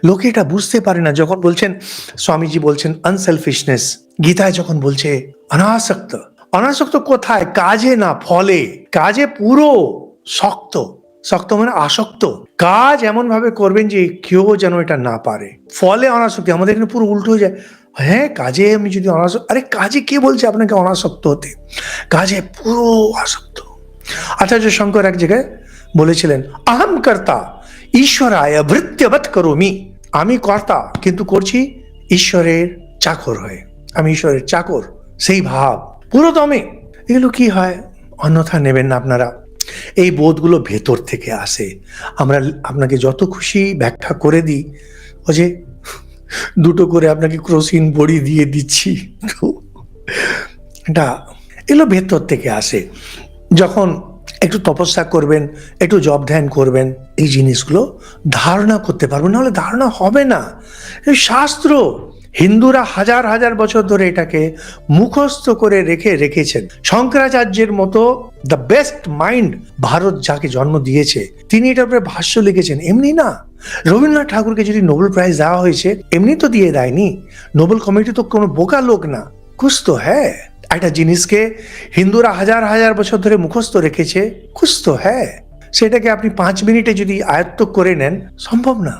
লোকে এটা বুঝতে পারে না। যখন বলছেন, স্বামীজি বলছেন আনসেলফিশনেস, গীতায় যখন বলছে অনাসক্ত, অনাসক্ত কোথায়? কাজে না, ফলে। কাজে পুরো শক্ত, শক্ত মানে আসক্ত। কাজ এমন ভাবে করবেন যে কেউ যেন এটা না পারে। ফলে অনাসক্তি। আমাদের এখানে পুরো উল্টো হয়ে যায়। হ্যাঁ, কাজে আমি যদি অনাসক্ত, আরে কাজে কে বলছে আপনাকে অনাসক্ত হতে? কাজে পুরো আসক্ত। আচার্য শঙ্কর এক জায়গায় বলেছিলেন, আহম কর্তা ঈশ্বরায় ভৃত্যবৎ করোমি। আমি কর্তা, কিন্তু করছি ঈশ্বরের চাকর হয়ে। আমি ঈশ্বরের চাকর, সেই ভাব পুরো দমে। এগুলো কি হয়? অন্যথা নেবেন না আপনারা। এই বোধগুলো ভেতর থেকে আসে। আমরা আপনাকে যত খুশি ব্যাখ্যা করে দিই, ও যে দুটো করে আপনাকে ক্রোসিন বড়ি দিয়ে দিচ্ছি, এটা এগুলো ভেতর থেকে আসে। যখন একটু তপস্যা করবেন, একটু জপ ধ্যান করবেন, এই জিনিসগুলো ধারণা করতে পারবেন, নাহলে ধারণা হবে না। এই শাস্ত্র, হিন্দুরা হাজার হাজার বছর ধরে এটাকে মুখস্থ করে রেখেছেন। শঙ্করাচার্যের মতো দ্য বেস্ট মাইন্ড ভারত যাকে জন্ম দিয়েছে, তিনি এটার উপরে ভাষ্য লিখেছেন। এমনি না, রবীন্দ্রনাথ ঠাকুরকে যদি নোবেল প্রাইজ দেওয়া হয়েছে, এমনি তো দিয়ে দেয়নি। নোবেল কমিটি তো কোনো বোকা লোক না, কুছ তো হ্যাঁ। একটা জিনিসকে হিন্দুরা হাজার হাজার বছর ধরে মুখস্থ রেখেছে, কুছ তো হ্যাঁ। সেটাকে আপনি 5 মিনিটে যদি আয়ত্ত করে নেন, সম্ভব না।